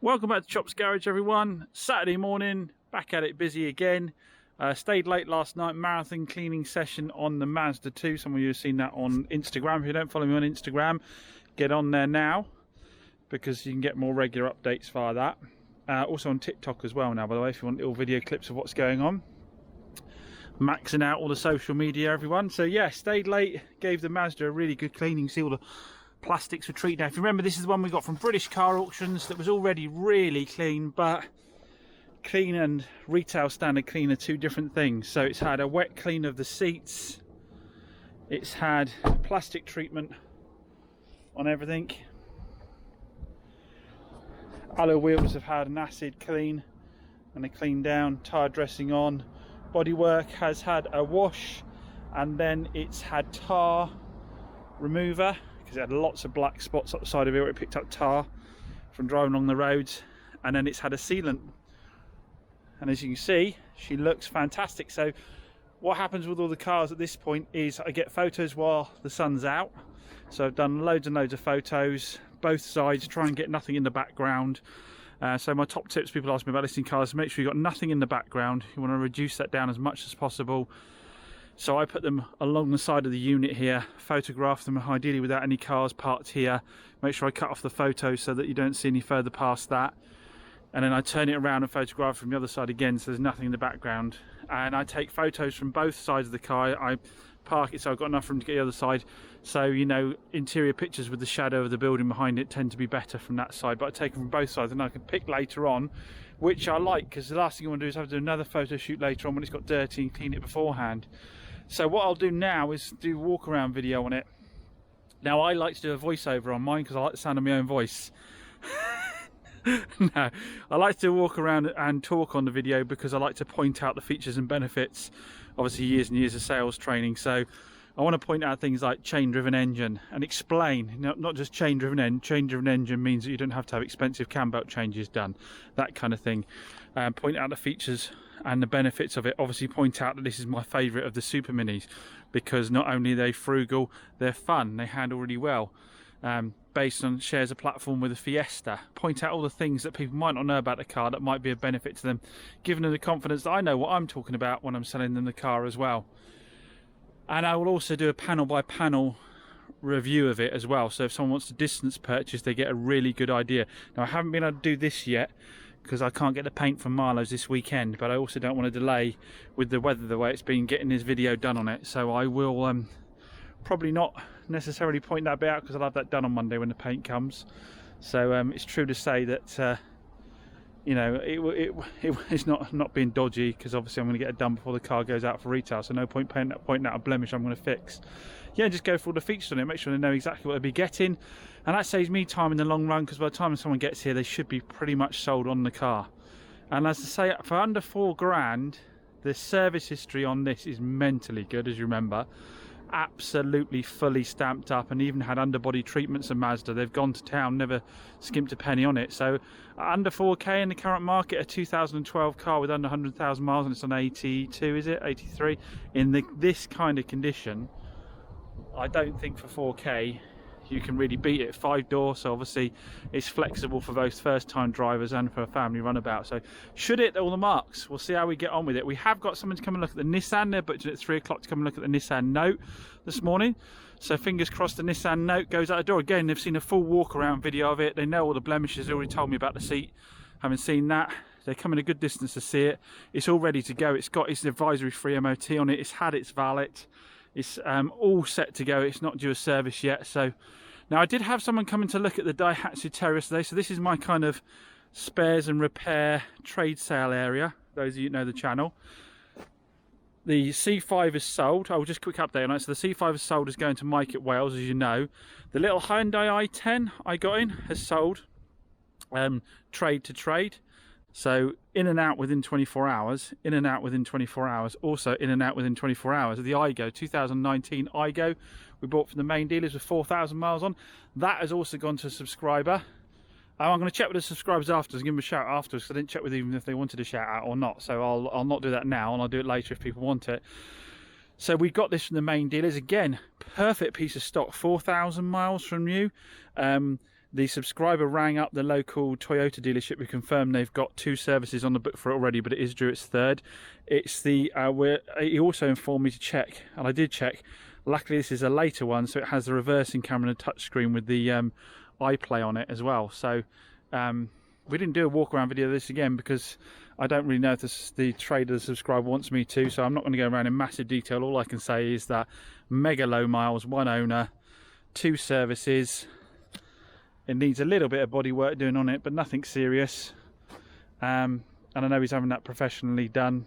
Welcome back to Chop's Garage, everyone. Saturday morning, back at it, busy again. Stayed late last night, marathon cleaning session on the Mazda 2. Some of you have seen that on Instagram. If you don't follow me on Instagram, get on there now, because you can get more regular updates via that. Also on TikTok as well now, by the way, if you want little video clips of what's going on. Maxing out all the social media, everyone. So yeah, stayed late, gave the Mazda a really good cleaning. See all the plastics were treated. Now if you remember, this is the one we got from British car auctions that was already really clean, but clean and retail standard clean are two different things. So it's had a wet clean of the seats, it's had plastic treatment on everything, alloy wheels have had an acid clean and a clean down, tyre dressing on, bodywork has had a wash, and then it's had tar remover because it had lots of black spots up the side of it where it picked up tar from driving along the roads, and then it's had a sealant. And as you can see, she looks fantastic. So what happens with all the cars at this point is I get photos while the sun's out. So I've done loads and loads of photos, both sides, try and get nothing in the background. So my top tips, people ask me about listing cars, make sure you've got nothing in the background. You want to reduce that down as much as possible. So I put them along the side of the unit here, photograph them ideally without any cars parked here. Make sure I cut off the photos so that you don't see any further past that. And then I turn it around and photograph from the other side again, so there's nothing in the background. And I take photos from both sides of the car. I park it so I've got enough room to get the other side. So, you know, interior pictures with the shadow of the building behind it tend to be better from that side. But I take them from both sides and I can pick later on, which I like, because the last thing I want to do is have to do another photo shoot later on when it's got dirty and clean it beforehand. So what I'll do now is do a walk around video on it. Now I like to do a voiceover on mine because I like the sound of my own voice. No, I like to walk around and talk on the video because I like to point out the features and benefits. Obviously years and years of sales training, so I want to point out things like chain driven engine and explain, not just chain driven engine. Chain driven engine means that you don't have to have expensive cam belt changes done, that kind of thing. Point out the features and the benefits of it. Obviously point out that this is my favourite of the Super Minis because not only are they frugal, they're fun, they handle really well. Based on, shares a platform with a Fiesta. Point out all the things that people might not know about the car that might be a benefit to them, giving them the confidence that I know what I'm talking about when I'm selling them the car as well. And I will also do a panel by panel review of it as well, so if someone wants to distance purchase they get a really good idea. Now I haven't been able to do this yet because I can't get the paint from Marlowe's this weekend, but I also don't want to delay with the weather the way it's been getting this video done on it, so I will probably not necessarily point that bit out because I'll have that done on Monday when the paint comes. So it's true to say that you know, it's not being dodgy because obviously I'm going to get it done before the car goes out for retail, so no point pointing out a blemish I'm going to fix. Yeah, just go for all the features on it, make sure they know exactly what they'll be getting, and that saves me time in the long run because by the time someone gets here they should be pretty much sold on the car. And as I say, for under £4,000 the service history on this is mentally good, as you remember. Absolutely fully stamped up, and even had underbody treatments of Mazda. They've gone to town, never skimped a penny on it. So under 4K in the current market, a 2012 car with under 100,000 miles, and it's on 82, is it 83, in this kind of condition, I don't think for 4K you can really beat it. 5-door, so obviously it's flexible for both first-time drivers and for a family runabout. So should hit all the marks. We'll see how we get on with it. We have got someone to come and look at the Nissan. They're booked at 3 o'clock to come and look at the Nissan Note this morning. So fingers crossed the Nissan Note goes out the door. Again, they've seen a full walk-around video of it. They know all the blemishes. They already told me about the seat. Haven't seen that. They're coming a good distance to see it. It's all ready to go. It's got its advisory-free MOT on it. It's had its valet. It's all set to go. It's not due a service yet. So now I did have someone coming to look at the Daihatsu Terrier today. So this is my kind of spares and repair trade sale area. Those of you who know the channel. The C5 is sold. I'll just quick update on it. So the C5 is sold, is going to Mike at Wales, as you know. The little Hyundai i10 I got in has sold, trade to trade. So in and out within 24 hours, in and out within 24 hours, also in and out within 24 hours. The Igo, 2019 Igo, we bought from the main dealers with 4,000 miles on. That has also gone to a subscriber. I'm going to check with the subscribers afterwards, give them a shout out afterwards, because I didn't check with them if they wanted a shout out or not. So I'll not do that now, and I'll do it later if people want it. So we got this from the main dealers. Again, perfect piece of stock, 4,000 miles from new. The subscriber rang up the local Toyota dealership who confirmed they've got 2 services on the book for it already, but it is due its third. It's the he also informed me to check, and I did check. Luckily this is a later one, so it has the reversing camera and a touchscreen with the iPlay on it as well. So we didn't do a walk around video of this again because I don't really know if the trader, the subscriber, wants me to, so I'm not going to go around in massive detail. All I can say is that mega low miles, 1 owner, 2 services. It needs a little bit of body work doing on it, but nothing serious. And I know he's having that professionally done.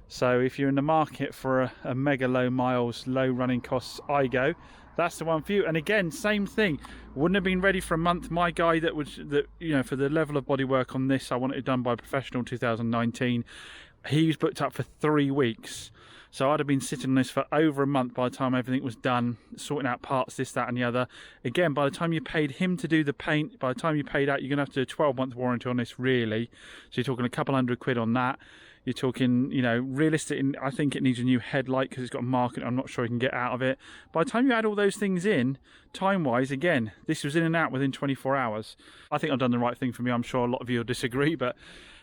So if you're in the market for a mega low miles, low running costs iGo, that's the one for you. And again, same thing. Wouldn't have been ready for a month. My guy that you know, for the level of body work on this, I wanted it done by a professional 2019. He was booked up for 3 weeks. So I'd have been sitting on this for over a month by the time everything was done, sorting out parts, this, that and the other. Again, by the time you paid him to do the paint, by the time you paid out, you're going to have to do a 12-month warranty on this, really. So you're talking a couple £100 on that. You're talking, you know, realistic. I think it needs a new headlight because it's got a market I'm not sure you can get out of it. By the time you add all those things in, time-wise, again, this was in and out within 24 hours. I think I've done the right thing for me. I'm sure a lot of you will disagree, but...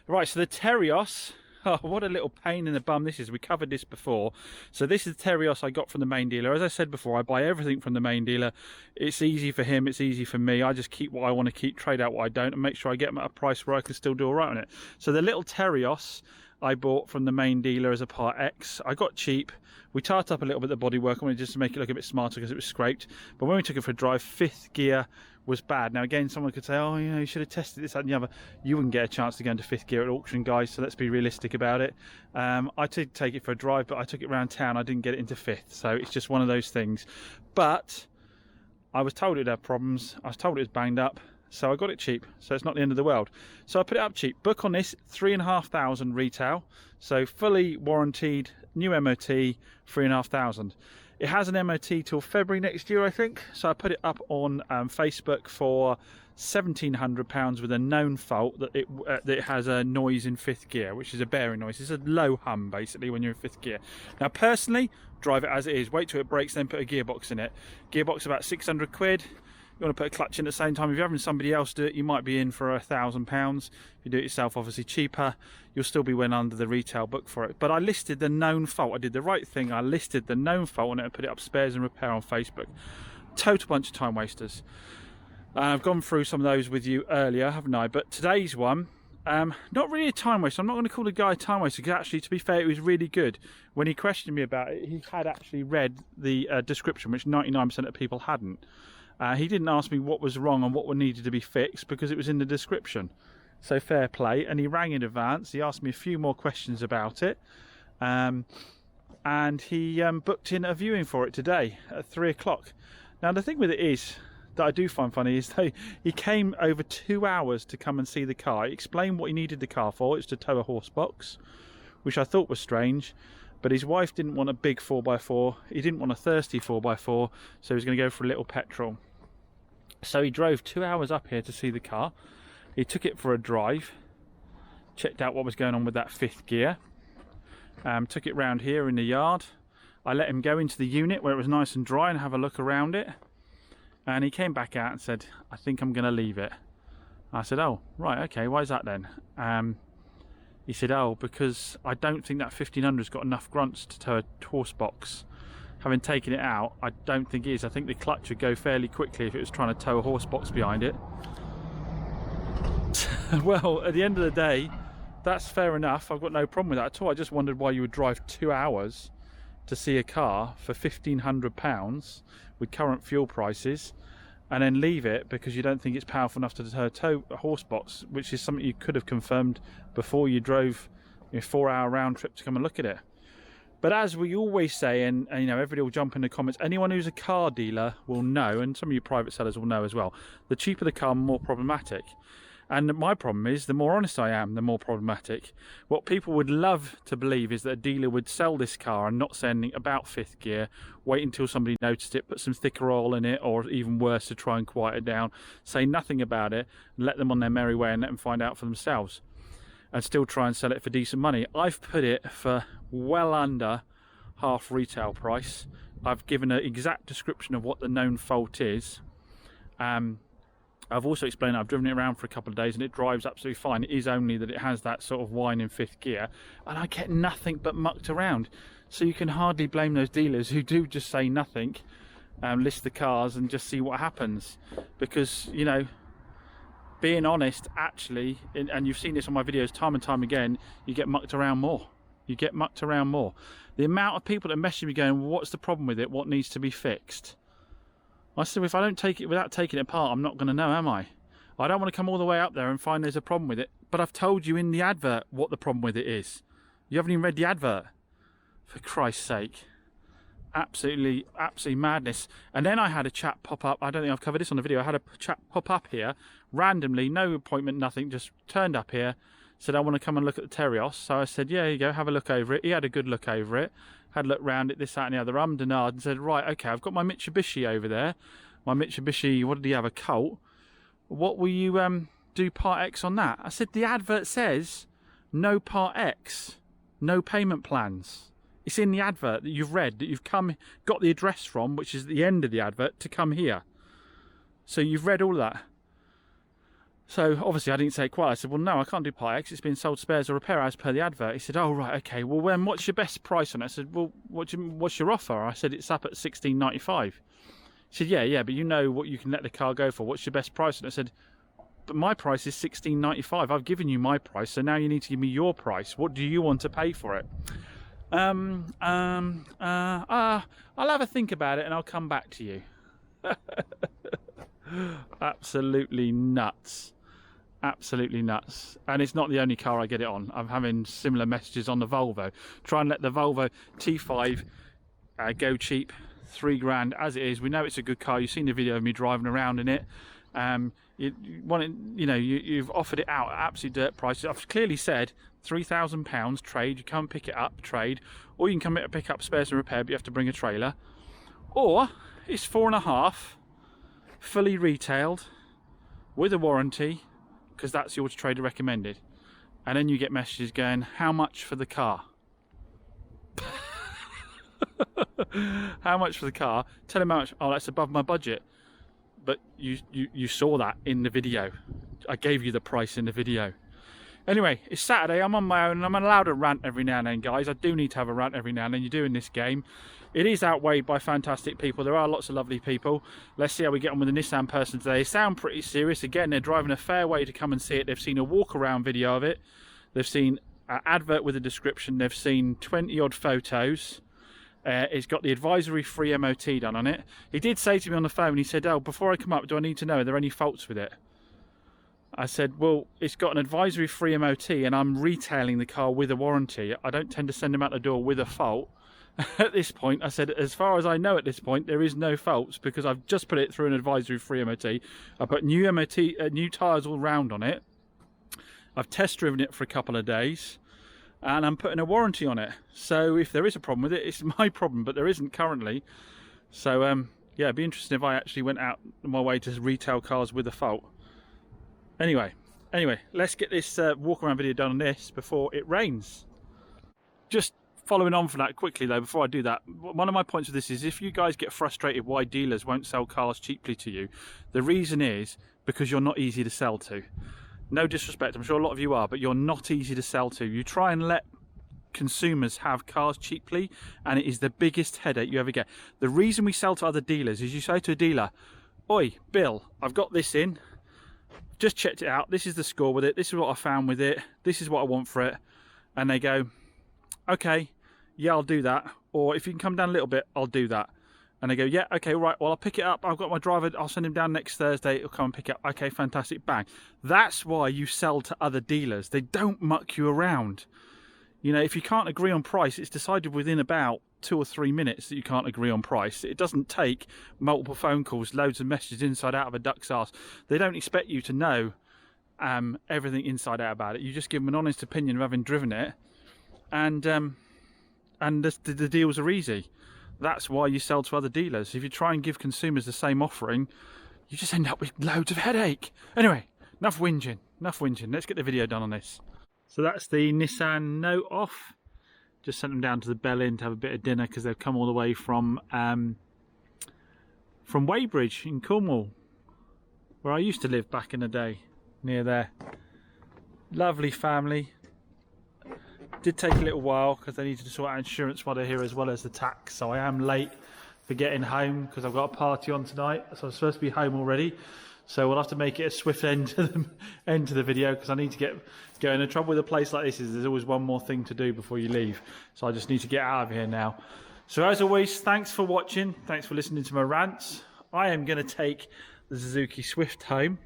Right, so the Terios... Oh, what a little pain in the bum this is. We covered this before. So this is the Terios I got from the main dealer. As I said before, I buy everything from the main dealer. It's easy for him, it's easy for me. I just keep what I want to keep, trade out what I don't, and make sure I get them at a price where I can still do all right on it. So the little Terios I bought from the main dealer as a Part X. I got cheap. We tarted up a little bit of the bodywork on it just to make it look a bit smarter because it was scraped. But when we took it for a drive, 5th gear was bad. Now again, someone could say, oh, you know, you should have tested this, that and the other. You wouldn't get a chance to go into 5th gear at auction, guys, so let's be realistic about it. I did take it for a drive, but I took it around town. I didn't get it into 5th, so it's just one of those things. But I was told it would have problems. I was told it was banged up, so I got it cheap, so it's not the end of the world. So I put it up cheap. Book on this, 3,500 retail, so fully warranted, new MOT, 3,500. It has an MOT till February next year, I think. So I put it up on Facebook for £1,700 with a known fault that it has a noise in 5th gear, which is a bearing noise. It's a low hum, basically, when you're in 5th gear. Now, personally, drive it as it is. Wait till it breaks, then put a gearbox in it. Gearbox about £600. You want to put a clutch in at the same time. If you're having somebody else do it, you might be in for £1,000. If you do it yourself, obviously cheaper. You'll still be well under the retail book for it. But I listed the known fault. I did the right thing. I listed the known fault on it and put it up spares and repair on Facebook. Total bunch of time wasters. I've gone through some of those with you earlier, haven't I? But today's one, not really a time waster. I'm not going to call the guy a time waster because actually, to be fair, it was really good. When he questioned me about it, he had actually read the description, which 99% of people hadn't. He didn't ask me what was wrong and what needed to be fixed because it was in the description. So fair play. And he rang in advance. He asked me a few more questions about it. And he booked in a viewing for it today at 3 o'clock. Now, the thing with it is that I do find funny is that he came over 2 hours to come and see the car. He explained what he needed the car for. It's to tow a horse box, which I thought was strange. But his wife didn't want a big 4x4. He didn't want a thirsty 4x4. So he was going to go for a little petrol. So he drove 2 hours up here to see the car. He took it for a drive, checked out what was going on with that 5th gear, took it round here in the yard. I let him go into the unit where it was nice and dry and have a look around it. And he came back out and said, I think I'm going to leave it. I said, oh, right, okay, why is that then? He said, oh, because I don't think that 1500's got enough grunts to tow a horse box. Having taken it out, I don't think it is. I think the clutch would go fairly quickly if it was trying to tow a horse box behind it. Well, at the end of the day, that's fair enough. I've got no problem with that at all. I just wondered why you would drive 2 hours to see a car for £1,500 with current fuel prices and then leave it because you don't think it's powerful enough to tow a horse box, which is something you could have confirmed before you drove a 4-hour round trip to come and look at it. But as we always say, and you know, everybody will jump in the comments, anyone who's a car dealer will know, and some of you private sellers will know as well, the cheaper the car, the more problematic. And my problem is, the more honest I am, the more problematic. What people would love to believe is that a dealer would sell this car and not say anything about 5th gear, wait until somebody noticed it, put some thicker oil in it, or even worse, to try and quiet it down, say nothing about it, and let them on their merry way and let them find out for themselves, and still try and sell it for decent money. I've put it for well under half retail price. I've given an exact description of what the known fault is. I've also explained I've driven it around for a couple of days and it drives absolutely fine. It is only that it has that sort of whine in 5th gear, and I get nothing but mucked around. So you can hardly blame those dealers who do just say nothing, list the cars and just see what happens. Because, you know, being honest, actually, and you've seen this on my videos time and time again, you get mucked around more. You get mucked around more. The amount of people that message me going, well, what's the problem with it? What needs to be fixed? I said, if I don't take it without taking it apart, I'm not going to know, am I? I don't want to come all the way up there and find there's a problem with it. But I've told you in the advert what the problem with it is. You haven't even read the advert. For Christ's sake. Absolutely madness. And then I had a chap pop up. I don't think I've covered this on the video. I had a chap pop up here randomly, no appointment, nothing, just turned up here, said, I want to come and look at the Terios. So I said, yeah, here you go, have a look over it. He had a good look over it, had a look round it, this, that and the other, ummed and ahed, and said, right, okay, I've got my Mitsubishi over there. My Mitsubishi, what did he have, a Colt? What will you do Part X on that? I said, the advert says no Part X, no payment plans. It's in the advert that you've read, that you've got the address from, which is the end of the advert, to come here. So you've read all of that. So obviously I didn't say it quite. I said, well, no, I can't do Part X. It's been sold spares or repair as per the advert. He said, oh, right, okay. Well, what's your best price on it? I said, well, what's your offer? I said, it's up at $16.95. He said, yeah, but you know what you can let the car go for. What's your best price? And I said, but my price is $16.95. I've given you my price, so now you need to give me your price. What do you want to pay for it? I'll have a think about it and I'll come back to you. Absolutely nuts. Absolutely nuts. And it's not the only car I get it on. I'm having similar messages on the Volvo. Try and let the Volvo T5 go cheap. 3 grand as it is. We know it's a good car. You've seen the video of me driving around in it. You've offered it out at absolute dirt prices. I've clearly said £3,000 trade. You come pick it up, trade, or you can come pick up spares and repair, but you have to bring a trailer. Or it's 4.5, fully retailed with a warranty, because that's your trader recommended. And then you get messages going, how much for the car? How much for the car? Tell him how much. Oh, that's above my budget. But you saw that in the video. I gave you the price in the video. Anyway, it's Saturday. I'm on my own and I'm allowed to rant every now and then, guys. I do need to have a rant every now and then. You do in this game. It is outweighed by fantastic people. There are lots of lovely people. Let's see how we get on with the Nissan person today. They sound pretty serious. Again, they're driving a fair way to come and see it. They've seen a walk around video of it. They've seen an advert with a description. They've seen 20 odd photos. It's got the advisory free MOT done on it. He did say to me on the phone, he said, oh, before I come up, do I need to know, are there any faults with it? I said, well, it's got an advisory free MOT and I'm retailing the car with a warranty. I don't tend to send them out the door with a fault. At this point, I said, as far as I know at this point, there is no faults because I've just put it through an advisory free MOT. I put new new tyres all round on it. I've test driven it for a couple of days. And I'm putting a warranty on it. So if there is a problem with it, it's my problem, but there isn't currently. So yeah, it'd be interesting if I actually went out my way to retail cars with a fault. Anyway, let's get this walk around video done on this before it rains. Just following on from that quickly though, before I do that, one of my points of this is if you guys get frustrated why dealers won't sell cars cheaply to you, the reason is because you're not easy to sell to. No disrespect, I'm sure a lot of you are, but you're not easy to sell to. You try and let consumers have cars cheaply, and it is the biggest headache you ever get. The reason we sell to other dealers is you say to a dealer, oi, Bill, I've got this in, just checked it out, this is the score with it, this is what I found with it, this is what I want for it. And they go, okay, yeah, I'll do that. Or if you can come down a little bit, I'll do that. And they go, yeah, okay, right, well, I'll pick it up. I've got my driver, I'll send him down next Thursday. He'll come and pick it up. Okay, fantastic, bang. That's why you sell to other dealers. They don't muck you around. You know, if you can't agree on price, it's decided within about 2 or 3 minutes that you can't agree on price. It doesn't take multiple phone calls, loads of messages inside out of a duck's arse. They don't expect you to know everything inside out about it. You just give them an honest opinion of having driven it, and the deals are easy. That's why you sell to other dealers. If you try and give consumers the same offering, you just end up with loads of headache. Anyway, enough whinging. Let's get the video done on this. So that's the Nissan Note off. Just sent them down to the Bell Inn to have a bit of dinner because they've come all the way from Weybridge in Cornwall. where I used to live back in the day, near there. Lovely family. Did take a little while because they needed to sort out insurance while they're here as well as the tax, so I am late for getting home because I've got a party on tonight, so I'm supposed to be home already. So we'll have to make it a swift end to the video because I need to get going. The trouble with a place like this is there's always one more thing to do before you leave, so I just need to get out of here now. So as always, thanks for watching, thanks for listening to my rants. I am going to take the Suzuki Swift home.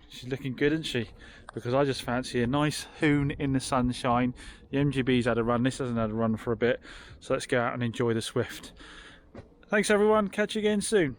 She's looking good, isn't she? Because I just fancy a nice hoon in the sunshine. The MGB's had a run, this hasn't had a run for a bit, so let's go out and enjoy the Swift. Thanks everyone, catch you again soon.